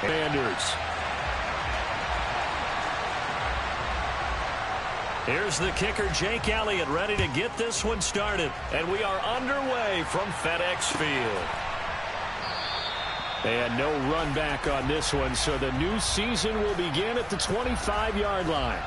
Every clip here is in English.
Sanders. Here's the kicker, Jake Elliott, ready to get this one started. And we are underway from FedEx Field. And no run back on this one, so the new season will begin at the 25-yard line.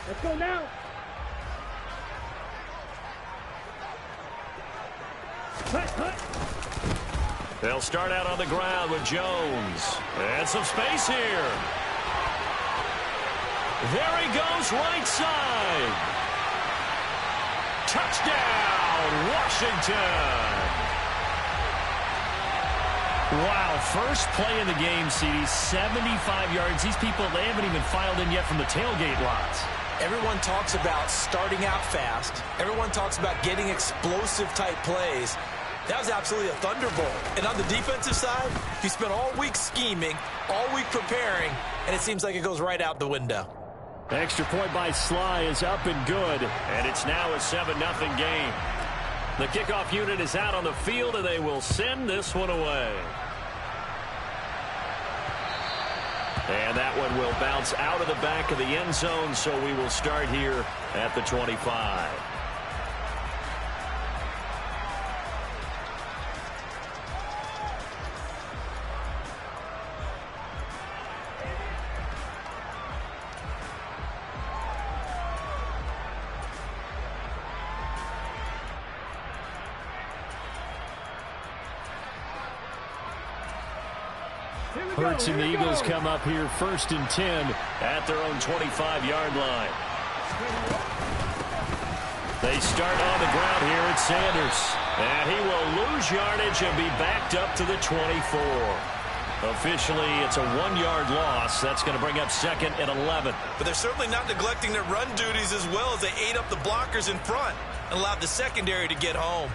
Let's go now. They'll start out on the ground with Jones. And some space here. There he goes, right side. Touchdown, Washington. Wow, first play of the game, CD, 75 yards. These people, they haven't even filed in yet from the tailgate lots. Everyone talks about starting out fast. Everyone talks about getting explosive-type plays. That was absolutely a thunderbolt. And on the defensive side, you spent all week scheming, all week preparing, and it seems like it goes right out the window. Extra point by Sly is up and good, and it's now a 7-0 game. The kickoff unit is out on the field, and they will send this one away. And that one will bounce out of the back of the end zone, so we will start here at the 25. Hurts and the Eagles come up here 1st and 10 at their own 25-yard line. They start on the ground here at Sanders. And he will lose yardage and be backed up to the 24. Officially, it's a 1-yard loss. That's going to bring up 2nd and 11. But they're certainly not neglecting their run duties as well as they ate up the blockers in front and allowed the secondary to get home.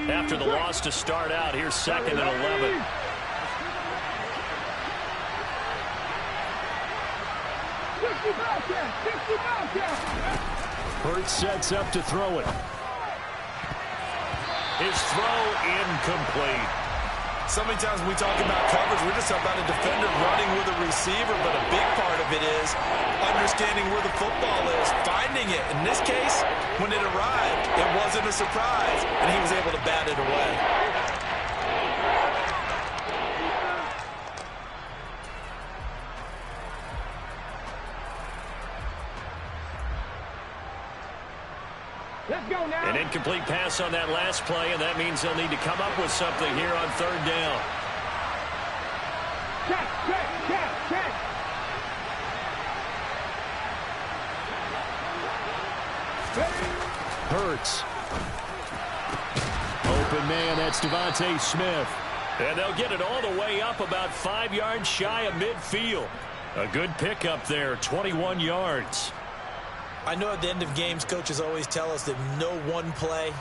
After the loss to start out, here's 2nd and 11. Hurts sets up to throw it. His throw incomplete. So many times when we talk about coverage, we're just talking about a defender running with a receiver, but a big part of it is understanding where the football is, finding it. In this case, when it arrived, it wasn't a surprise, and he was able to bat it away. Let's go now. An incomplete pass on that last play, and that means they'll need to come up with something here on 3rd down. Check. Hurts. Open man, that's Devontae Smith. And they'll get it all the way up about 5 yards shy of midfield. A good pickup there, 21 yards. I know at the end of games, coaches always tell us that no one play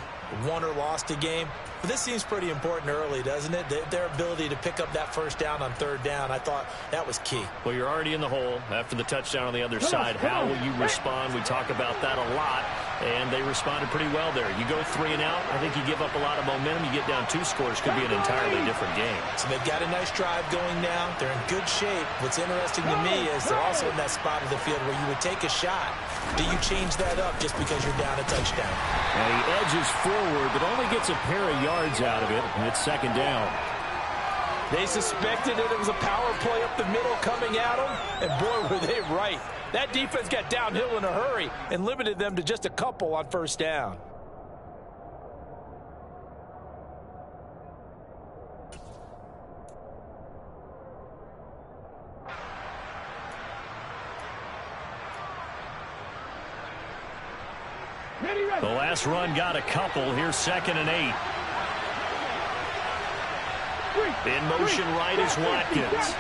won or lost a game. But this seems pretty important early, doesn't it? Their ability to pick up that 1st down on 3rd down, I thought that was key. Well, you're already in the hole after the touchdown on the other side. How will you respond? We talk about that a lot, and they responded pretty well there. You go 3 and out, I think you give up a lot of momentum. You get down 2 scores, could be an entirely different game. So they've got a nice drive going now. They're in good shape. What's interesting to me is they're also in that spot of the field where you would take a shot. Do you change that up just because you're down a touchdown? And he edges forward, but only gets a pair of yards out of it, and it's 2nd down. They suspected it was a power play up the middle coming at them, and boy, were they right. That defense got downhill in a hurry and limited them to just a couple on 1st down. The last run got a couple. Here's 2nd and 8. In motion right is Watkins.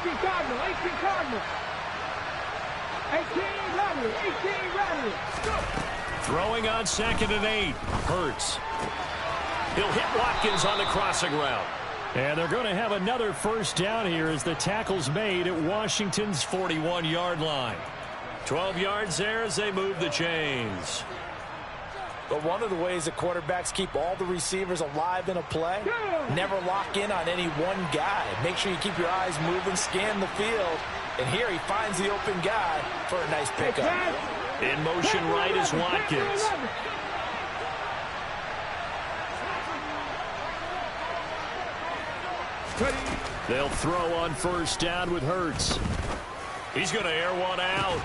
18 Cardinal, 18 Cardinal. 18 Rudder, 18 Rudder. Throwing on 2nd and 8. Hurts. He'll hit Watkins on the crossing route. And they're going to have another first down here as the tackle's made at Washington's 41-yard line. 12 yards there as they move the chains. But one of the ways that quarterbacks keep all the receivers alive in a play, never lock in on any one guy. Make sure you keep your eyes moving, scan the field. And here he finds the open guy for a nice pickup. In motion right is Watkins. They'll throw on first down with Hurts. He's going to air one out.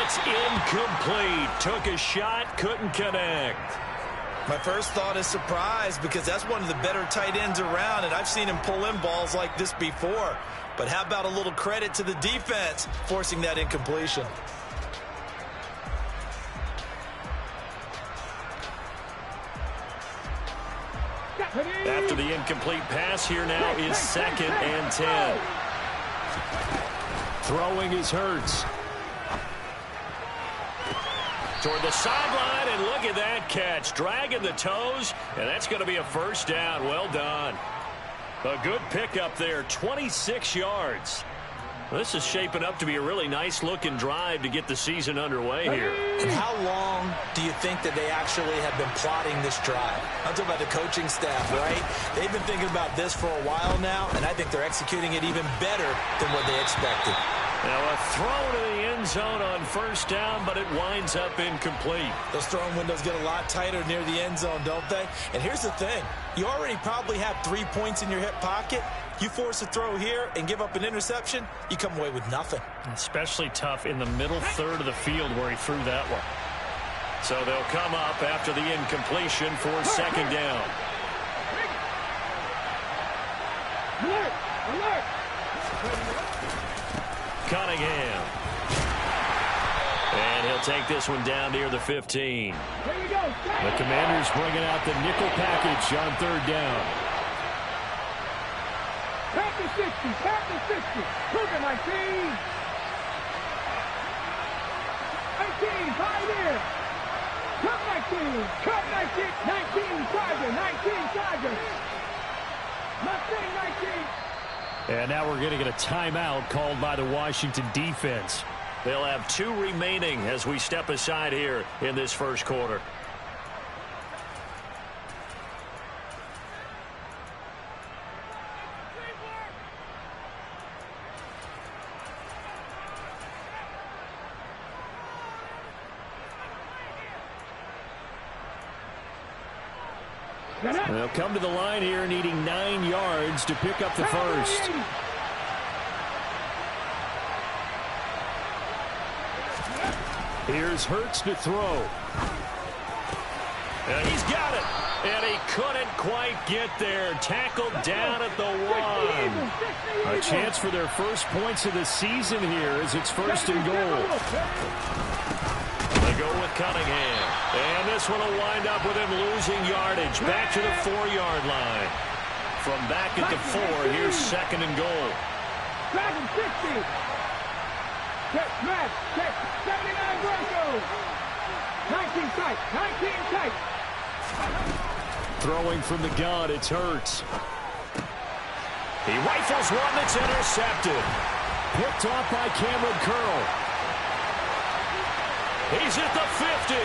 It's incomplete. Took a shot, couldn't connect. My first thought is surprise because that's one of the better tight ends around, and I've seen him pull in balls like this before. But how about a little credit to the defense forcing that incompletion? After the incomplete pass, here now is 2nd and 10. Throwing is Hurts. Toward the sideline, and look at that catch. Dragging the toes, and that's going to be a first down. Well done. A good pickup there, 26 yards. This is shaping up to be a really nice-looking drive to get the season underway here. And how long do you think that they actually have been plotting this drive? I'm talking about the coaching staff, right? They've been thinking about this for a while now, and I think they're executing it even better than what they expected. Now a throw to the end zone on first down, but it winds up incomplete. Those throwing windows get a lot tighter near the end zone, don't they? And here's the thing. You already probably have 3 points in your hip pocket. You force a throw here and give up an interception, you come away with nothing. Especially tough in the middle third of the field where he threw that one. So they'll come up after the incompletion for 2nd down. Alert! Alert! Cunningham. And he'll take this one down near the 15. Here we go. The Commanders bringing out the nickel package on 3rd down. Tap the 60. Tap the 60. Look at my team. 18. 5 here. Cut my team. Cut 19. 19. Charger. 19. Charger. Mustang 19. And now we're going to get a timeout called by the Washington defense. They'll have 2 remaining as we step aside here in this first quarter. They'll come to the line here needing 9 yards to pick up the first. Here's Hurts to throw. And he's got it. And he couldn't quite get there. Tackled down at the 1. A chance for their first points of the season here as it's 1st and goal. They go with Cunningham. And this one will wind up with him losing yardage. Back to the 4-yard line. From back at the 4, here's 2nd and goal. Dragon 60. Check, smash, check, 79 Broncos. 19 tight, 19 tight. Throwing from the gun, it's Hurts. He rifles one that's intercepted. Picked off by Cameron Curl. He's at the 50.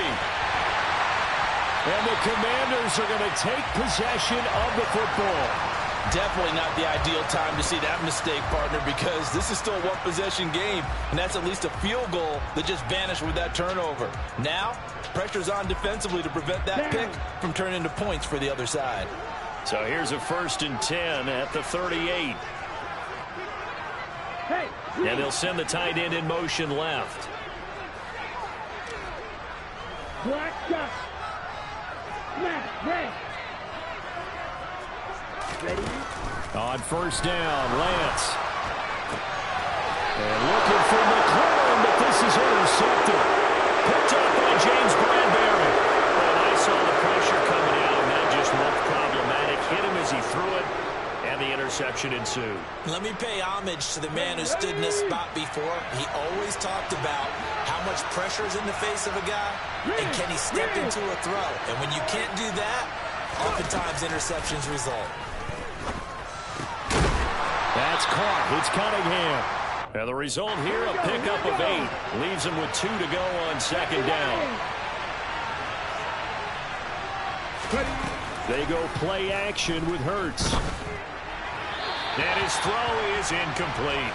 And the Commanders are going to take possession of the football. Definitely not the ideal time to see that mistake, partner, because this is still a one-possession game, and that's at least a field goal that just vanished with that turnover. Now, pressure's on defensively to prevent that pick from turning into points for the other side. So here's a 1st and 10 at the 38. And they'll send the tight end in motion left. Black shot. Smash, red. Ready? On 1st down, Lance. And looking for McLaurin, but this is intercepted. Picked up by James Bradbury. And I saw the pressure coming out, and that just looked problematic. Hit him as he threw it, and the interception ensued. Let me pay homage to the man who stood in this spot before. He always talked about how much pressure is in the face of a guy, and can he step into a throw. And when you can't do that, oftentimes interceptions result. That's caught. It's Cunningham. And the result here, a pickup of 8. Leaves him with 2 to go on second down. They go play action with Hurts. And his throw is incomplete.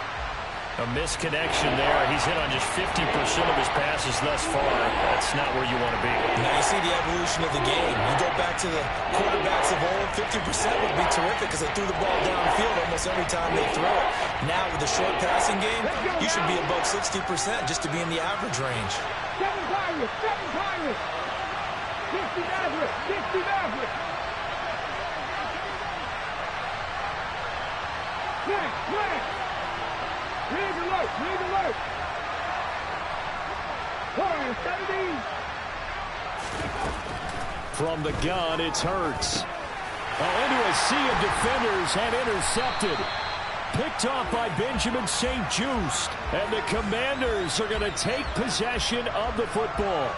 A misconnection there. He's hit on just 50% of his passes thus far. That's not where you want to be. Now you see the evolution of the game. You go back to the quarterbacks of old, 50% would be terrific because they threw the ball downfield almost every time they throw it. Now with the short passing game, you should be above 60% just to be in the average range. 7 Pirates. 60 Maverick. Flag. Rig alert. Warriors, 17. From the gun, it's Hurts. Into a sea of defenders and intercepted. Picked off by Benjamin St-Juste. And the Commanders are going to take possession of the football.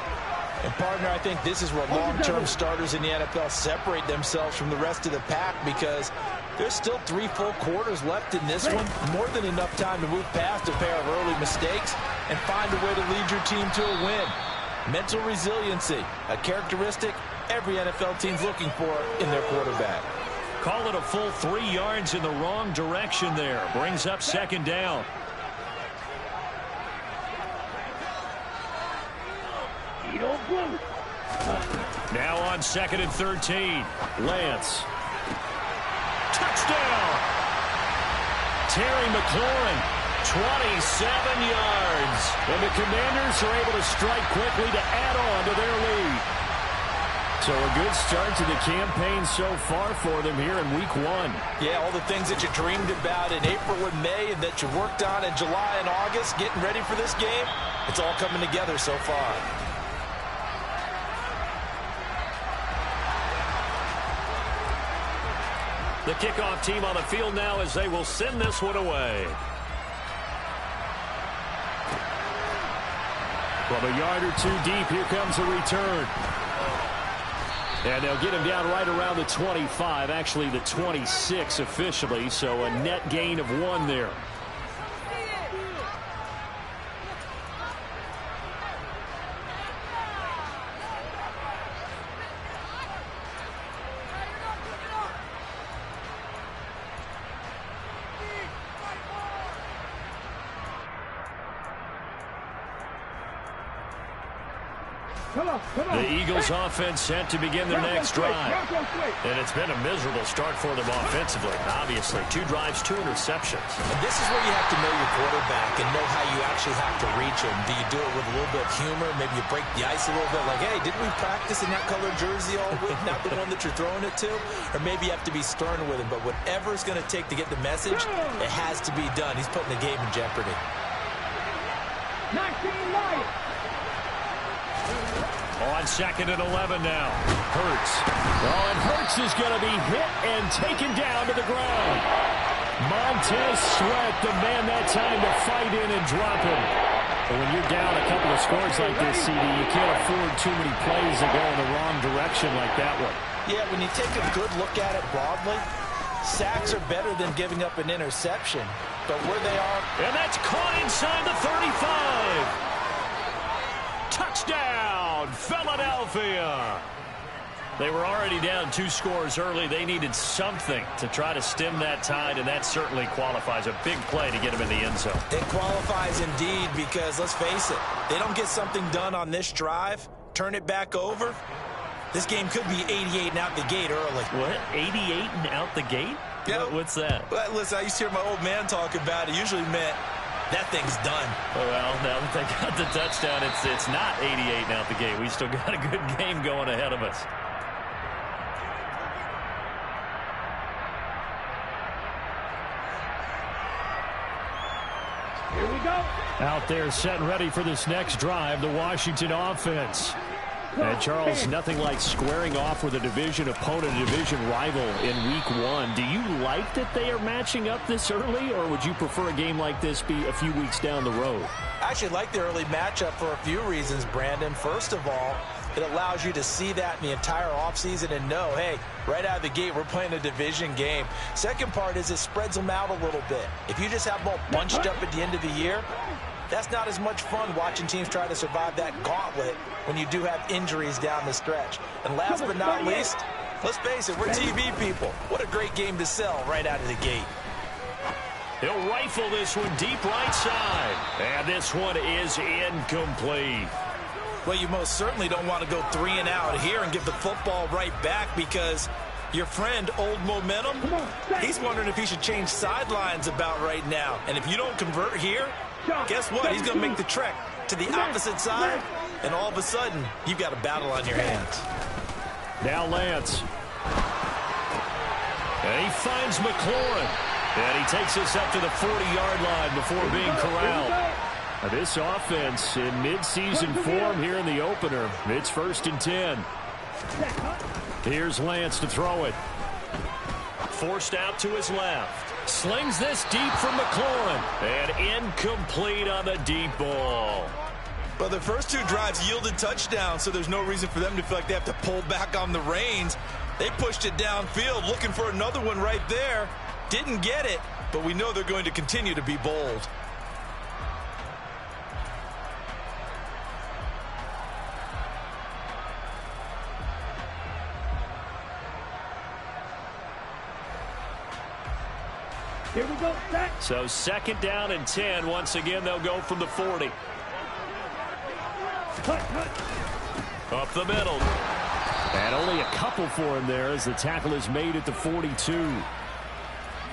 And, partner, I think this is where long-term starters in the NFL separate themselves from the rest of the pack because there's still 3 full quarters left in this one. More than enough time to move past a pair of early mistakes and find a way to lead your team to a win. Mental resiliency, a characteristic every NFL team's looking for in their quarterback. Call it a full 3 yards in the wrong direction there. Brings up second down. Now on 2nd and 13. Lance. Touchdown! Terry McLaurin, 27 yards. And the Commanders are able to strike quickly to add on to their lead. So a good start to the campaign so far for them here in week 1. Yeah, all the things that you dreamed about in April and May and that you worked on in July and August, getting ready for this game, it's all coming together so far. The kickoff team on the field now as they will send this one away. From a yard or 2 deep, here comes a return. And they'll get him down right around the 25, actually the 26 officially, so a net gain of 1 there. The Eagles offense set to begin their next drive. And it's been a miserable start for them offensively. Obviously, 2 drives, 2 interceptions. And this is where you have to know your quarterback and know how you actually have to reach him. Do you do it with a little bit of humor? Maybe you break the ice a little bit like, hey, didn't we practice in that colored jersey all week? Not the one that you're throwing it to? Or maybe you have to be stern with him. But whatever it's going to take to get the message, it has to be done. He's putting the game in jeopardy. 19 Lions. On 2nd and 11 now. Hurts. Oh, and Hurts is going to be hit and taken down to the ground. Montez Sweat, the man that time to fight in and drop him. But when you're down a couple of scores like this, CD, you can't afford too many plays that go in the wrong direction like that one. Yeah, when you take a good look at it broadly, sacks are better than giving up an interception. But where they are... And that's caught inside the 35. Touchdown, Philadelphia. They were already down 2 scores early. They needed something to try to stem that tide, and that certainly qualifies. A big play to get them in the end zone. It qualifies indeed because, let's face it, they don't get something done on this drive, turn it back over, this game could be 88 and out the gate early. What? 88 and out the gate? Yeah. What's that? Well, listen, I used to hear my old man talk about it. Usually meant that thing's done. Well, now that they got the touchdown, it's not 88 and out the gate. We still got a good game going ahead of us. Here we Out there set and ready for this next drive, the Washington offense. And Charles, nothing like squaring off with a division opponent, a division rival in week 1. Do you like that they are matching up this early, or would you prefer a game like this be a few weeks down the road? I actually like the early matchup for a few reasons, Brandon. First of all, it allows you to see that in the entire offseason and know, hey, right out of the gate, we're playing a division game. Second part is it spreads them out a little bit. If you just have them all bunched up at the end of the year, that's not as much fun watching teams try to survive that gauntlet when you do have injuries down the stretch. And last but not least, let's face it, we're TV people. What a great game to sell right out of the gate. He'll rifle this one deep right side. And this one is incomplete. Well, you most certainly don't want to go 3 and out here and give the football right back, because your friend, Old Momentum, he's wondering if he should change sidelines about right now. And if you don't convert here, guess what? He's going to make the trek to the opposite side, and all of a sudden, you've got a battle on your hands. Now Lance. And he finds McLaurin. And he takes us up to the 40-yard line before being corralled. This offense in midseason form here in the opener. It's 1st and 10. Here's Lance to throw it. Forced out to his left. Slings this deep from McLaurin. And incomplete on the deep ball. But the first 2 drives yielded touchdowns, so there's no reason for them to feel like they have to pull back on the reins. They pushed it downfield, looking for another one right there. Didn't get it, but we know they're going to continue to be bold. Here we go, set. So 2nd down and 10. Once again, they'll go from the 40. Up the middle. And only a couple for him there as the tackle is made at the 42.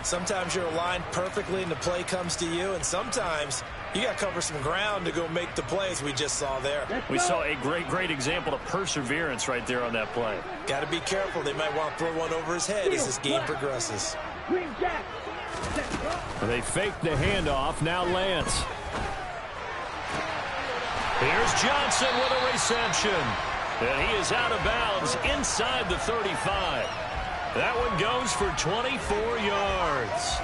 Sometimes you're aligned perfectly and the play comes to you, and sometimes you got to cover some ground to go make the plays we just saw there. We saw a great example of perseverance right there on that play. Got to be careful. They might want to throw one over his head as this game progresses. Green jack. They fake the handoff. Now Lance. Here's Johnson with a reception. And he is out of bounds inside the 35. That one goes for 24 yards.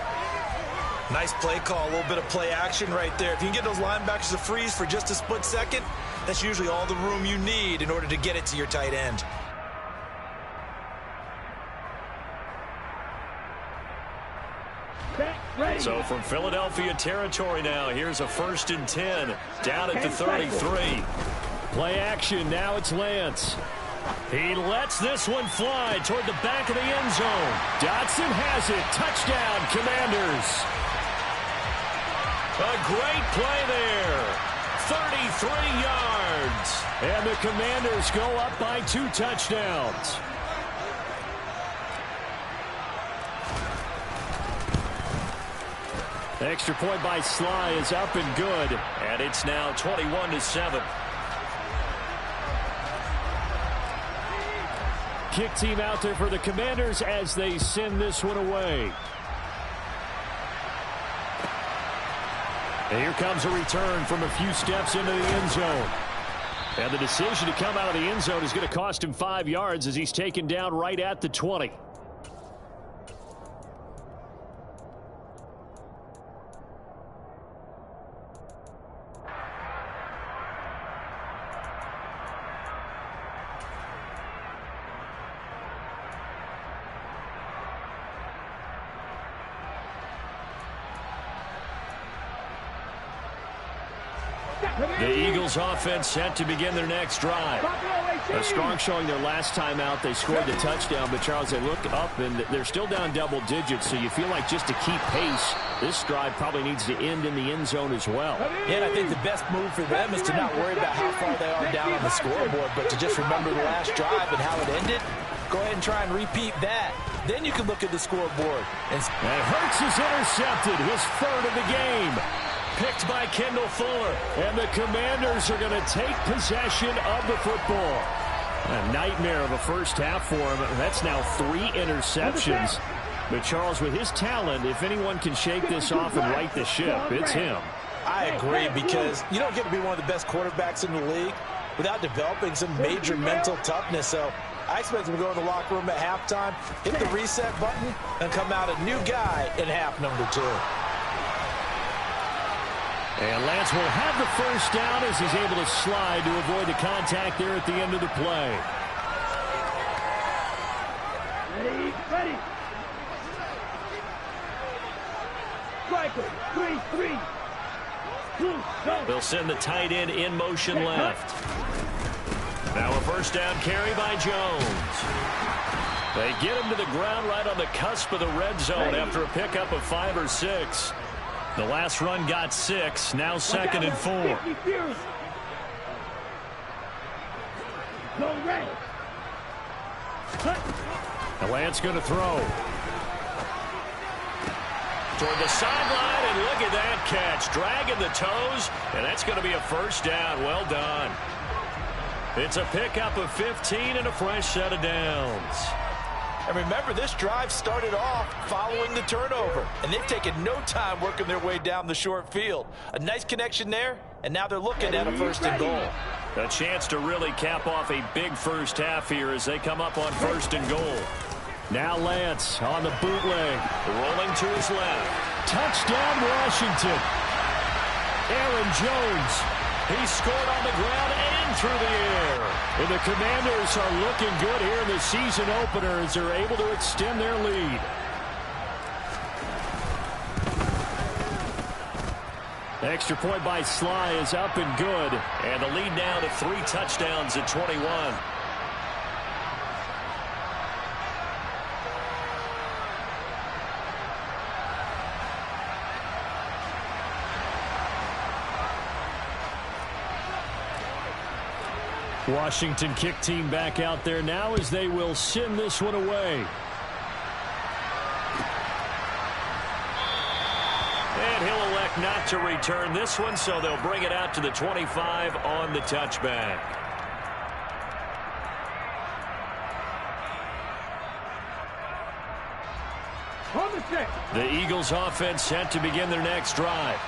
Nice play call, a little bit of play action right there. If you can get those linebackers to freeze for just a split second, that's usually all the room you need in order to get it to your tight end. So from Philadelphia territory now, here's a 1st and 10 down at the 33. Play action. Now it's Lance. He lets this one fly toward the back of the end zone. Dotson has it. Touchdown, Commanders. A great play there. 33 yards. And the Commanders go up by 2 touchdowns. Extra point by Sly is up and good. And it's now 21-7. Kick team out there for the Commanders as they send this one away. And here comes a return from a few steps into the end zone. And the decision to come out of the end zone is going to cost him 5 yards as he's taken down right at the 20. The Eagles offense set to begin their next drive. A strong showing their last time out. They scored the touchdown, but Charles, they look up and they're still down double digits, so you feel like just to keep pace, this drive probably needs to end in the end zone as well. Yeah, and I think the best move for them is to not worry about how far they are down on the scoreboard, but to just remember the last drive and how it ended. Go ahead and try and repeat that. Then you can look at the scoreboard. And Hurts is intercepted, his 3rd of the game. Picked by Kendall Fuller. And the Commanders are going to take possession of the football. A nightmare of a first half for him. That's now 3 interceptions. But Charles, with his talent, if anyone can shake this off and right the ship, it's him. I agree, because you don't get to be one of the best quarterbacks in the league without developing some major mental toughness. So I expect him to go in the locker room at halftime, hit the reset button, and come out a new guy in half number 2. And Lance will have the first down as he's able to slide to avoid the contact there at the end of the play. Ready. Striker, 3-3. They'll send the tight end in motion left. Now a first down carry by Jones. They get him to the ground right on the cusp of the red zone after a pickup of 5 or 6. The last run got 6. Now 2nd and 4. And Lance going to throw. Toward the sideline, and look at that catch. Dragging the toes, and that's going to be a first down. Well done. It's a pickup of 15 and a fresh set of downs. And remember, this drive started off following the turnover, and they've taken no time working their way down the short field. A nice connection there, and now they're looking at a 1st and goal. A chance to really cap off a big first half here as they come up on 1st and goal. Now Lance on the bootleg. Rolling to his left. Touchdown, Washington. Aaron Jones. He scored on the ground and through the air. And the Commanders are looking good here in the season opener as they're able to extend their lead. Extra point by Sly is up and good. And the lead now to 3 touchdowns at 21. Washington kick team back out there now as they will send this one away. And he'll elect not to return this one, so they'll bring it out to the 25 on the touchback. The Eagles offense set to begin their next drive.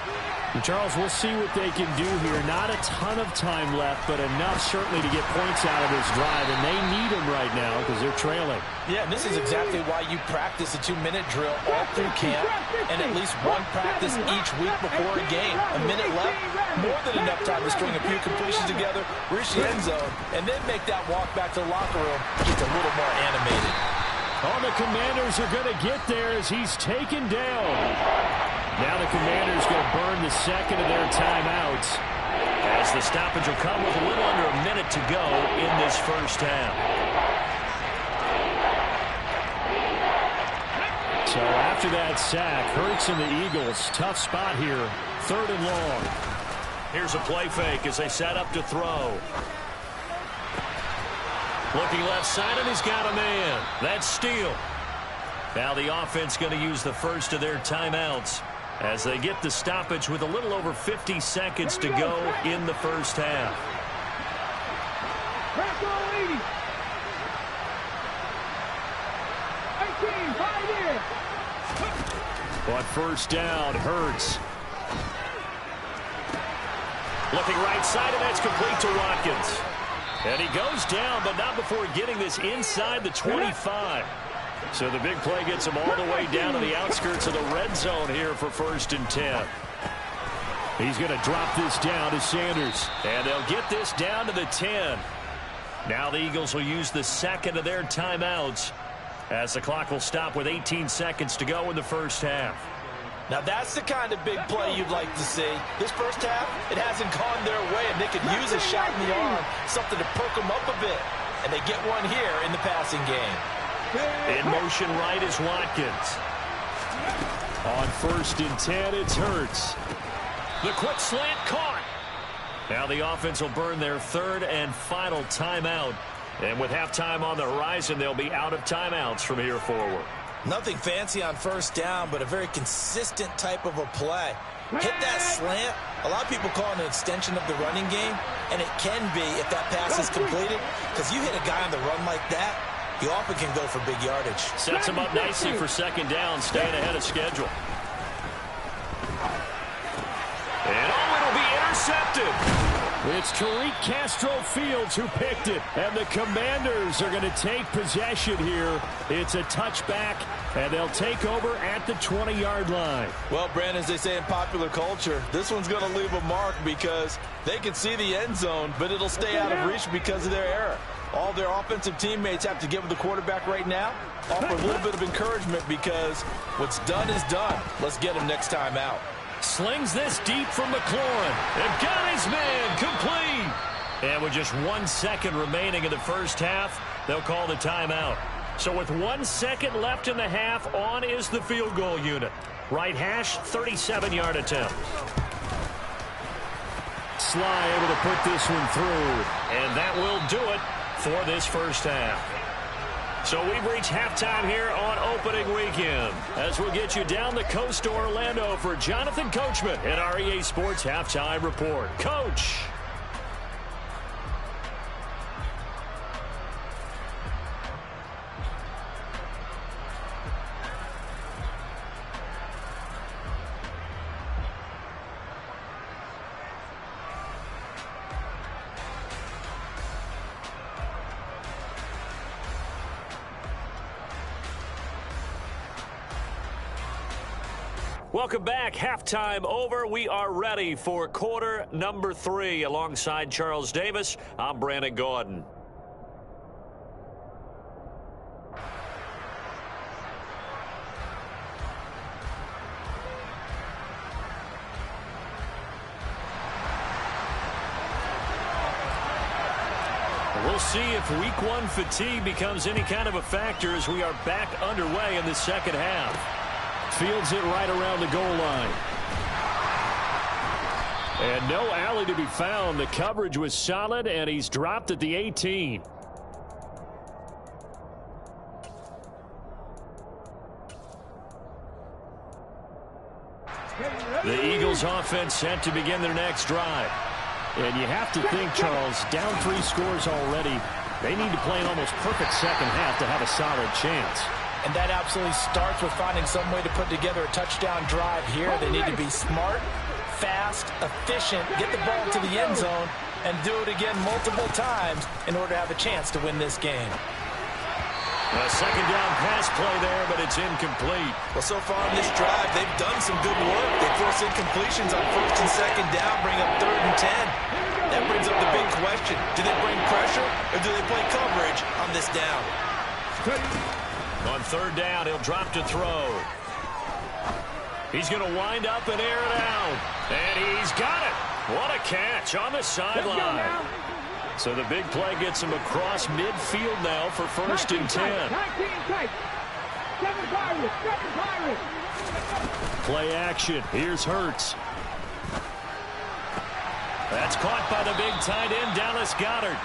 And Charles, we'll see what they can do here. Not a ton of time left, but enough certainly to get points out of this drive, and they need them right now because they're trailing. Yeah, and this is exactly why you practice a 2-minute drill all through camp and at least one practice each week before a game. A minute left, more than enough time to string a few completions together, reach the end zone, and then make that walk back to the locker room just a little more animated. Oh, the Commanders are going to get there as he's taken down. Now the Commanders going to burn the 2nd of their timeouts. As the stoppage will come with a little under a minute to go in this first half. So after that sack, Hurts and the Eagles, tough spot here, 3rd and long. Here's a play fake as they set up to throw. Looking left side, and he's got a man. That's Steele. Now the offense going to use the first of their timeouts as they get the stoppage with a little over 50 seconds to go in the first half. On first down, Hurts. Looking right side, and that's complete to Watkins. And he goes down, but not before getting this inside the 25. So the big play gets him all the way down to the outskirts of the red zone here for 1st and 10. He's going to drop this down to Sanders. And they'll get this down to the 10. Now the Eagles will use the 2nd of their timeouts as the clock will stop with 18 seconds to go in the first half. Now that's the kind of big play you'd like to see. This first half, it hasn't gone their way, and they could use a shot in the arm, something to perk them up a bit. And they get one here in the passing game. In motion right is Watkins. On 1st and 10, it's Hurts. The quick slant caught. Now the offense will burn their 3rd and final timeout. And with halftime on the horizon, they'll be out of timeouts from here forward. Nothing fancy on first down, but a very consistent type of a play. Hit that slant. A lot of people call it an extension of the running game, and it can be if that pass is completed, because you hit a guy on the run like that, he often can go for big yardage. Sets him up nicely for 2nd down, staying ahead of schedule. And intercepted. It's Tariq Castro Fields who picked it, and the Commanders are going to take possession here. It's a touchback, and they'll take over at the 20-yard line. Well, Brandon, as they say in popular culture, this one's going to leave a mark because they can see the end zone, but it'll stay out of reach because of their error. All their offensive teammates have to give the quarterback right now, offer a little bit of encouragement because what's done is done. Let's get him next time out. Slings this deep from McLaurin. They've got his man complete. And with just 1 second remaining in the first half, they'll call the timeout. So with 1 second left in the half, on is the field goal unit. Right hash, 37-yard attempt. Sly able to put this one through. And that will do it for this first half. So we've reached halftime here on opening weekend, as we'll get you down the coast to Orlando for Jonathan Coachman at our EA Sports Halftime Report. Coach. Welcome back. Halftime over. We are ready for quarter number 3. Alongside Charles Davis, I'm Brandon Gordon. We'll see if week 1 fatigue becomes any kind of a factor as we are back underway in the second half. Fields it right around the goal line. And no alley to be found. The coverage was solid, and he's dropped at the 18. The Eagles offense set to begin their next drive. And you have to think, Charles, down 3 scores already. They need to play an almost perfect second half to have a solid chance. And that absolutely starts with finding some way to put together a touchdown drive here. They need to be smart, fast, efficient, get the ball to the end zone, and do it again multiple times in order to have a chance to win this game. A second down pass play there, but it's incomplete. Well, so far in this drive, they've done some good work. They force incompletions on first and second down, bring up 3rd and 10. That brings up the big question. Do they bring pressure, or do they play coverage on this down? On 3rd down, he'll drop to throw. He's going to wind up and air it out. And he's got it. What a catch on the sideline. So the big play gets him across midfield now for 1st and 10. Play action. Here's Hurts. That's caught by the big tight end, Dallas Goedert.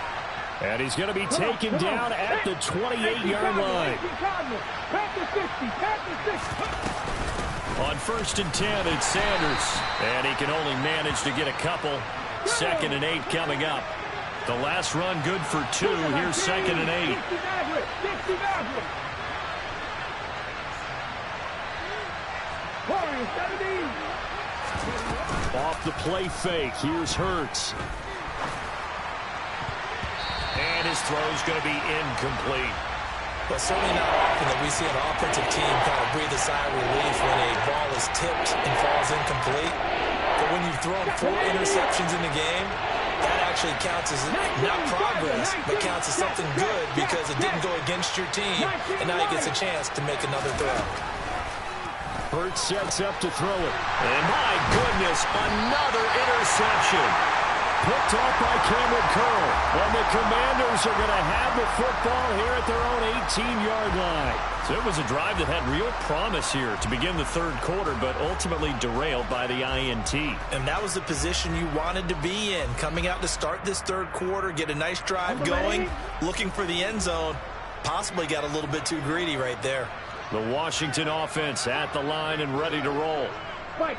And he's going to be taken down at the 28-yard line. On 1st and 10, it's Sanders. And he can only manage to get a couple. 2nd and 8 coming up. The last run good for 2. Here's 2nd and 8. Off the play fake. Here's Hurts. And his throw's going to be incomplete. But certainly not often that we see an offensive team kind of breathe a sigh of relief when a ball is tipped and falls incomplete. But when you've thrown 4 interceptions in the game, that actually counts as not progress, but counts as something good because it didn't go against your team, and now he gets a chance to make another throw. Hurts sets up to throw it. And my goodness, another interception. Picked off by Cameron Curl. And the Commanders are going to have the football here at their own 18-yard line. So it was a drive that had real promise here to begin the 3rd quarter, but ultimately derailed by the INT. And that was the position you wanted to be in. Coming out to start this 3rd quarter, get a nice drive going, looking for the end zone. Possibly got a little bit too greedy right there. The Washington offense at the line and ready to roll.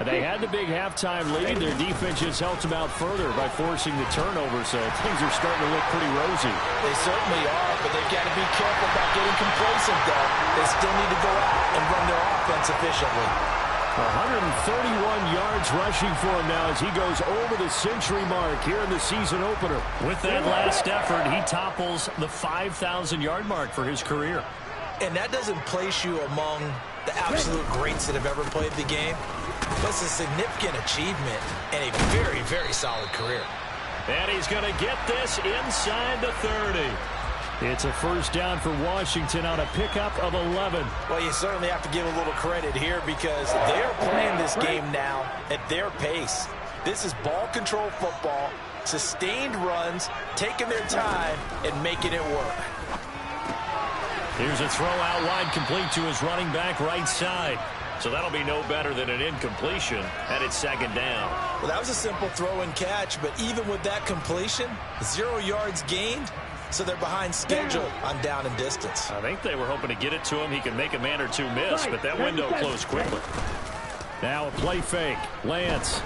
They had the big halftime lead. Their defense just helped them out further by forcing the turnover, so things are starting to look pretty rosy. They certainly are, but they've got to be careful about getting complacent, though. They still need to go out and run their offense efficiently. 131 yards rushing for him now as he goes over the century mark here in the season opener. With that last effort, he topples the 5,000-yard mark for his career. And that doesn't place you among the absolute greats that have ever played the game. That's a significant achievement and a very, very solid career. And he's going to get this inside the 30. It's a first down for Washington on a pickup of 11. Well, you certainly have to give a little credit here because they're playing this game now at their pace. This is ball control football, sustained runs, taking their time and making it work. Here's a throw out wide, complete to his running back right side. So that'll be no better than an incompletion, and it's second down. Well, that was a simple throw and catch, but even with that completion, 0 yards gained, so they're behind schedule on down and distance. I think they were hoping to get it to him. He could make a man or two miss, but that window closed quickly. Now a play fake. Lance.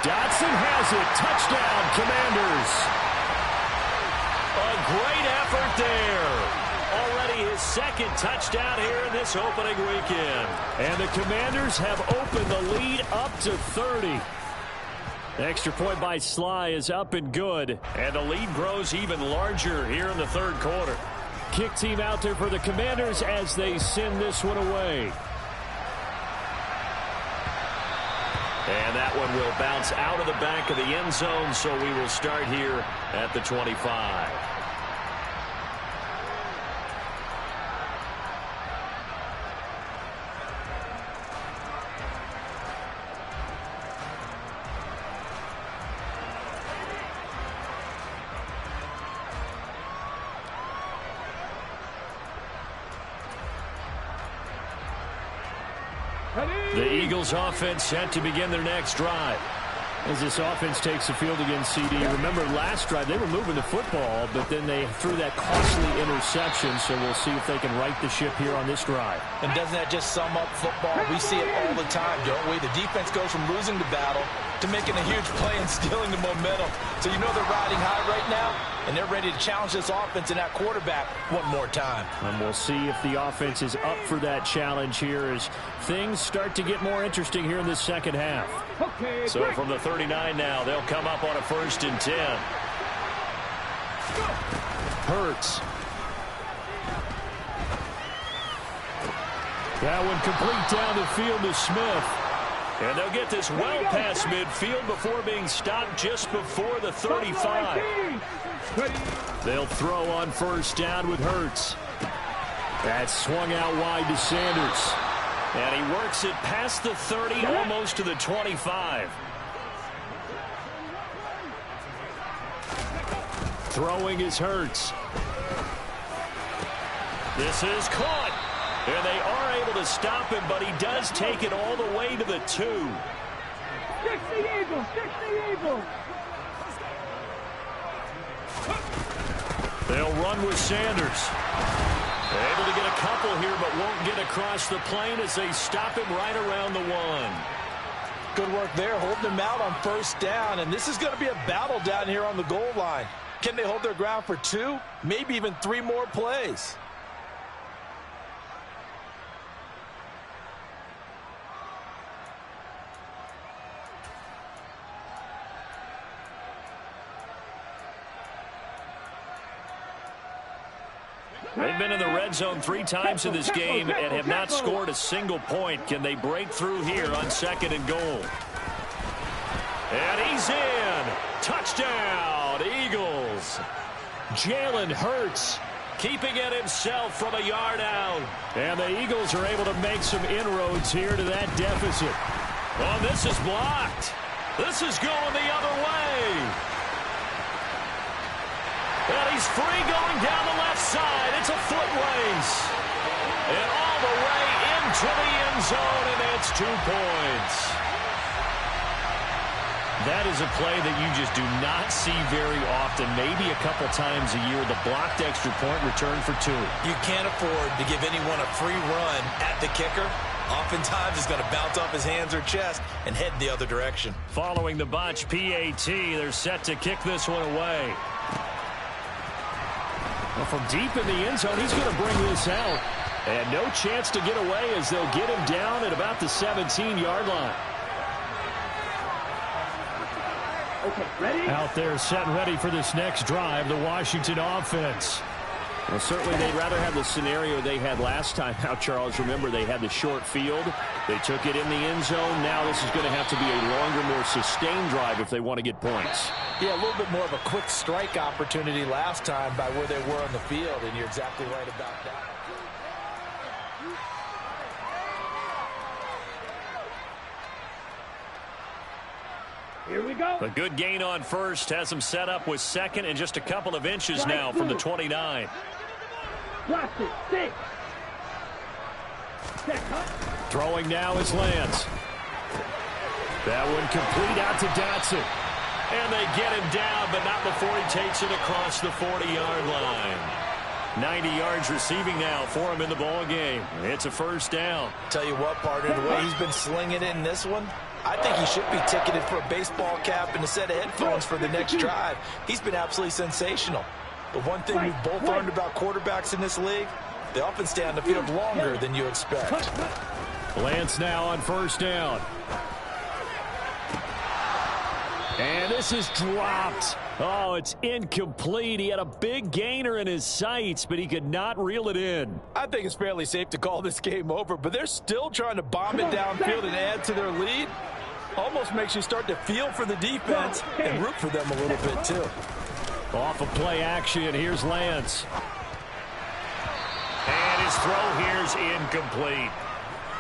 Dotson has it. Touchdown, Commanders. A great effort there. Already his second touchdown here in this opening weekend. And the Commanders have opened the lead up to 30. The extra point by Sly is up and good. And the lead grows even larger here in the third quarter. Kick team out there for the Commanders as they send this one away. And that one will bounce out of the back of the end zone, so we will start here at the 25. The Eagles offense set to begin their next drive. As this offense takes the field against CD, remember last drive they were moving the football, but then they threw that costly interception, so we'll see if they can right the ship here on this drive. And doesn't that just sum up football? We see it all the time, don't we? The defense goes from losing the battle to making a huge play and stealing the momentum. So you know they're riding high right now, and they're ready to challenge this offense and that quarterback one more time. And we'll see if the offense is up for that challenge here as things start to get more interesting here in this second half. Okay, so from the 39 now, they'll come up on a 1st and 10. Hurts. That one complete down the field to Smith. And they'll get this well past midfield before being stopped just before the 35. They'll throw on first down with Hurts. That's swung out wide to Sanders. And he works it past the 30, almost to the 25. Throwing is Hurts. This is caught. And they are able to stop him, but he does take it all the way to the 2. 60 Eagles, 60 Eagles. They'll run with Sanders. Able to get a couple here, but won't get across the plane as they stop him right around the 1. Good work there, holding him out on first down, and this is going to be a battle down here on the goal line. Can they hold their ground for 2, maybe even 3 more plays? They've been in the red zone 3 times in this game and have not scored a single point. Can they break through here on 2nd and goal? And he's in. Touchdown, Eagles. Jalen Hurts keeping it himself from a yard out. And the Eagles are able to make some inroads here to that deficit. Oh, this is blocked. This is going the other way. And he's free going down the left side. It's a foot race. And all the way into the end zone, and it's 2 points. That is a play that you just do not see very often, maybe a couple times a year. The blocked extra point return for 2. You can't afford to give anyone a free run at the kicker. Oftentimes, he's going to bounce off his hands or chest and head the other direction. Following the botch PAT, they're set to kick this one away. Well, from deep in the end zone, he's going to bring this out. And no chance to get away as they'll get him down at about the 17-yard line. Okay, ready? Out there set and ready for this next drive, the Washington offense. Well, certainly they'd rather have the scenario they had last time out, Charles. Remember, they had the short field. They took it in the end zone. Now this is going to have to be a longer, more sustained drive if they want to get points. Yeah, a little bit more of a quick strike opportunity last time by where they were on the field, and you're exactly right about that. Here we go. A good gain on first has him set up with second and just a couple of inches now from the 29. Blast it. 6. Throwing now is Lance. That one complete out to Dotson. And they get him down, but not before he takes it across the 40-yard line. 90 yards receiving now for him in the ball game. It's a first down. Tell you what, partner, the way he's been slinging it in this one, I think he should be ticketed for a baseball cap and a set of headphones for the next drive. He's been absolutely sensational. But one thing we've both learned about quarterbacks in this league, they often stay on the field longer than you expect. Lance now on first down. And this is dropped. Oh, it's incomplete. He had a big gainer in his sights, but he could not reel it in. I think it's fairly safe to call this game over, but they're still trying to bomb it downfield and add to their lead. Almost makes you start to feel for the defense and root for them a little bit, too. Off of play action, here's Lance. And his throw here's incomplete.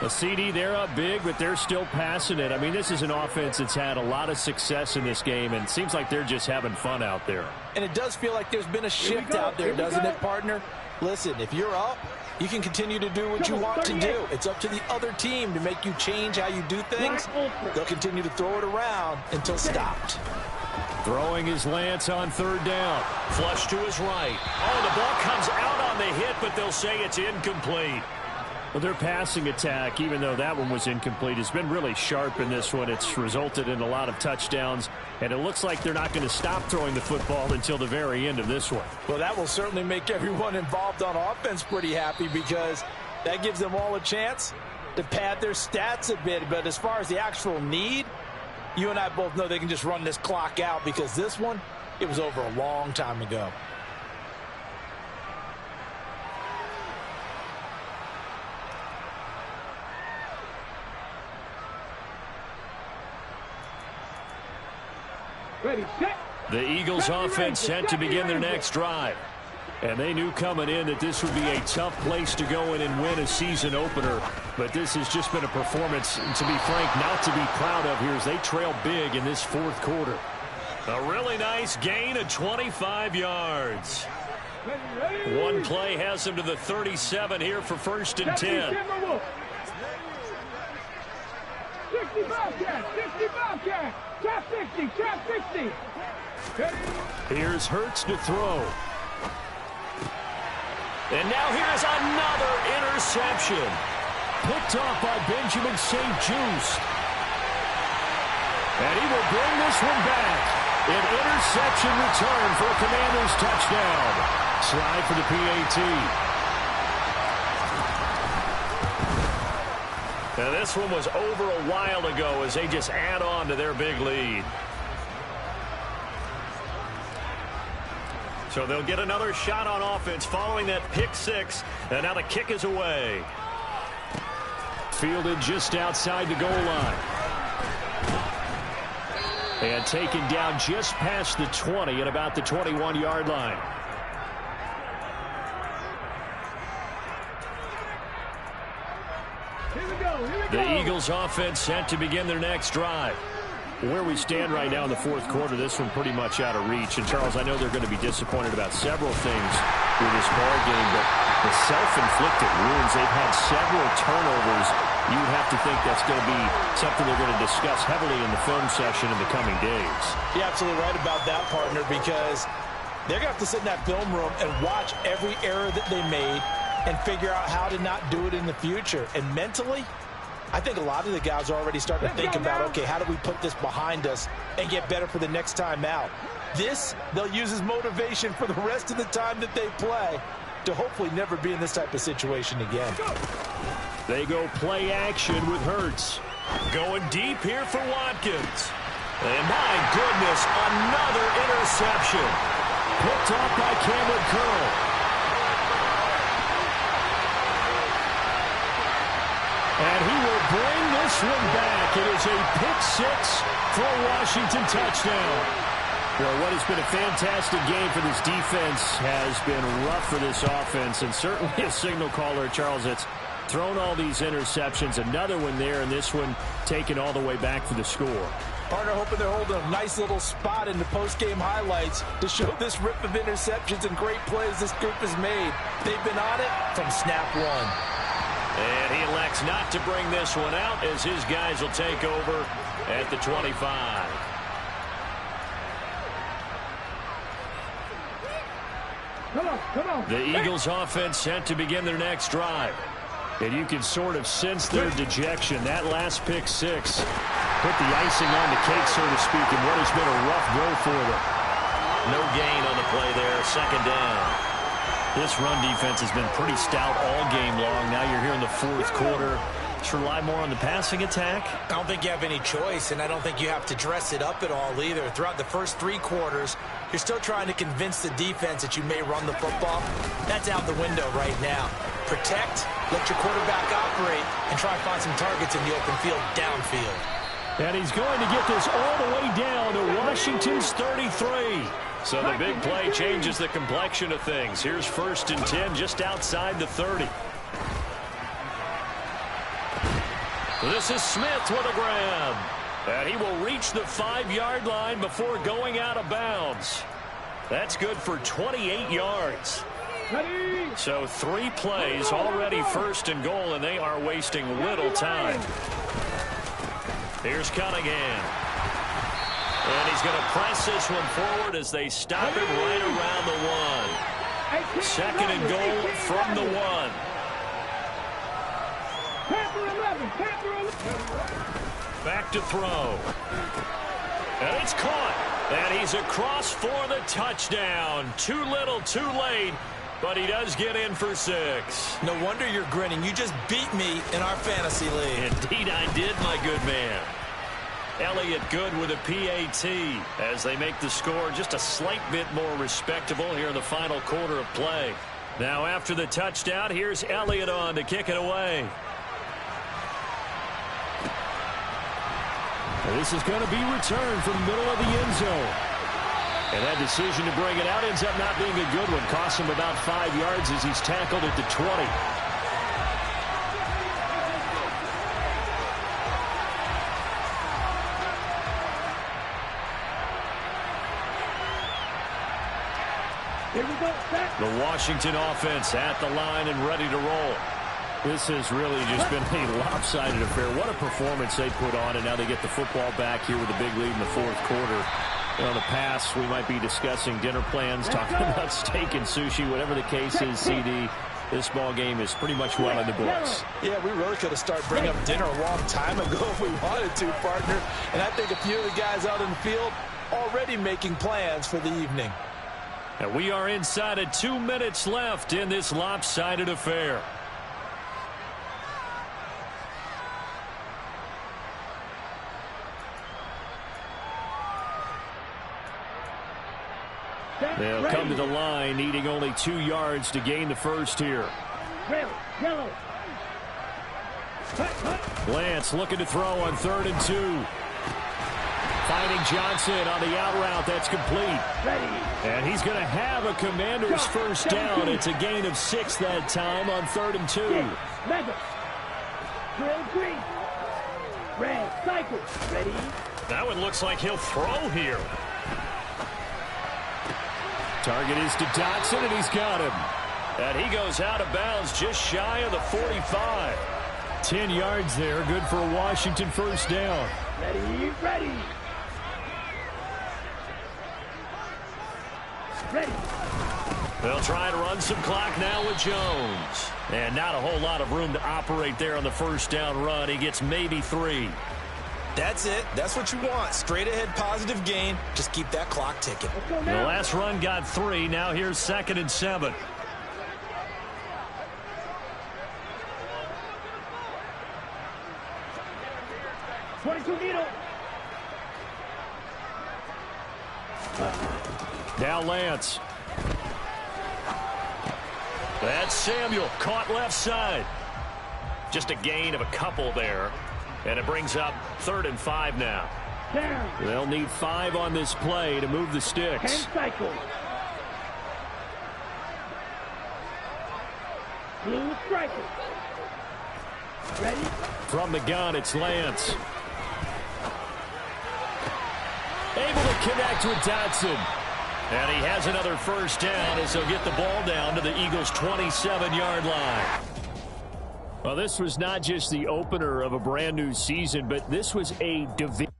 A CD, they're up big, but they're still passing it. I mean, this is an offense that's had a lot of success in this game, and it seems like they're just having fun out there. And it does feel like there's been a shift out there, doesn't it, partner? Listen, if you're up, you can continue to do what you want to do. It's up to the other team to make you change how you do things. They'll continue to throw it around until stopped. Throwing is Lance on third down. Flush to his right. Oh, the ball comes out on the hit, but they'll say it's incomplete. Well, their passing attack, even though that one was incomplete, has been really sharp in this one. It's resulted in a lot of touchdowns, and it looks like they're not going to stop throwing the football until the very end of this one. Well, that will certainly make everyone involved on offense pretty happy because that gives them all a chance to pad their stats a bit. But as far as the actual need, you and I both know they can just run this clock out because this one, it was over a long time ago. Ready, set. The Eagles offense set to begin their next drive. And they knew coming in that this would be a tough place to go in and win a season opener. But this has just been a performance, to be frank, not to be proud of here as they trail big in this fourth quarter. A really nice gain of 25 yards. One play has them to the 37 here for first and 10. 60 Bobcat, 60 Bobcat. Trap 60, trap 60. Here's Hurts to throw. And now here's another interception. Picked off by Benjamin St. Juste. And he will bring this one back. An interception return for a Commanders touchdown. Slide for the PAT. Now this one was over a while ago as they just add on to their big lead. So they'll get another shot on offense following that pick six. And now the kick is away. Fielded just outside the goal line. And taken down just past the 20 at about the 21-yard line. The Eagles offense set to begin their next drive. Where we stand right now in the fourth quarter, this one pretty much out of reach. And, Charles, I know they're going to be disappointed about several things with this ball game, but the self-inflicted wounds, they've had several turnovers. You would have to think that's going to be something they're going to discuss heavily in the film session in the coming days. You're absolutely right about that, partner, because they're going to have to sit in that film room and watch every error that they made and figure out how to not do it in the future. And mentally, I think a lot of the guys are already starting to think about, okay, how do we put this behind us and get better for the next time out? This, they'll use as motivation for the rest of the time that they play. to hopefully never be in this type of situation again. They go play action with Hurts. Going deep here for Watkins. And my goodness, another interception. Picked off by Cameron Curl. And he will bring this one back. It is a pick-6 for a Washington touchdown. Well, what has been a fantastic game for this defense has been rough for this offense, and certainly a signal caller, Charles, that's thrown all these interceptions. Another one there, and this one taken all the way back for the score. Partner hoping they're holding a nice little spot in the post-game highlights to show this rip of interceptions and great plays this group has made. They've been on it from snap one. And he elects not to bring this one out as his guys will take over at the 25. Come on. The Eagles offense set to begin their next drive. And you can sort of sense their dejection. That last pick-6 put the icing on the cake, so to speak, in what has been a rough go for them. No gain on the play there, second down. This run defense has been pretty stout all game long. Now you're here in the fourth quarter. Let's rely more on the passing attack. I don't think you have any choice, and I don't think you have to dress it up at all either. Throughout the first 3 quarters, you're still trying to convince the defense that you may run the football. That's out the window right now. Protect, let your quarterback operate, and try to find some targets in the open field downfield. And he's going to get this all the way down to Washington's 33. So the big play changes the complexion of things. Here's 1st and 10 just outside the 30. This is Smith with a grab. And he will reach the 5-yard line before going out of bounds. That's good for 28 yards. So 3 plays already 1st and goal, and they are wasting little time. Here's Cunningham. And he's going to press this one forward as they stop it right around the 1. 2nd and goal from the 1. Back to throw. And it's caught. And he's across for the touchdown. Too little, too late. But he does get in for 6. No wonder you're grinning. You just beat me in our fantasy league. Indeed I did, my good man. Elliott good with a PAT as they make the score just a slight bit more respectable here in the final quarter of play. Now after the touchdown, here's Elliott on to kick it away. This is going to be returned from the middle of the end zone. And that decision to bring it out ends up not being a good one. Costs him about 5 yards as he's tackled at the 20. The Washington offense at the line and ready to roll. This has really just been a lopsided affair. What a performance they put on, and now they get the football back here with a big lead in the fourth quarter. You know, in the past, we might be discussing dinner plans, talking about steak and sushi, whatever the case is, CD. This ball game is pretty much well in the books. Yeah, we really could have started bringing up dinner a long time ago if we wanted to, partner. And I think a few of the guys out in the field already making plans for the evening. And we are inside of 2 minutes left in this lopsided affair. They'll come to the line, needing only 2 yards to gain the first here. Lance looking to throw on 3rd and 2. Finding Johnson on the out route. That's complete. And he's going to have a Commander's first down. It's a gain of 6 that time on 3rd and 2. That one looks like he'll throw here. Target is to Dotson, and he's got him. And he goes out of bounds just shy of the 45. 10 yards there, good for a Washington first down. Ready. They'll try to run some clock now with Jones. And not a whole lot of room to operate there on the first down run. He gets maybe 3. That's it. That's what you want. Straight ahead positive gain. Just keep that clock ticking. The last run got 3. Now here's 2nd and 7. 22 needle. Now Lance. That's Samuel, caught left side. Just a gain of a couple there, and it brings up 3rd and 5 now. Down. They'll need 5 on this play to move the 10 sticks. cycles. Blue striker. Ready? From the gun, it's Lance. Able to connect with Dotson. And he has another first down as he'll get the ball down to the Eagles' 27-yard line. Well, this was not just the opener of a brand new season, but this was a division.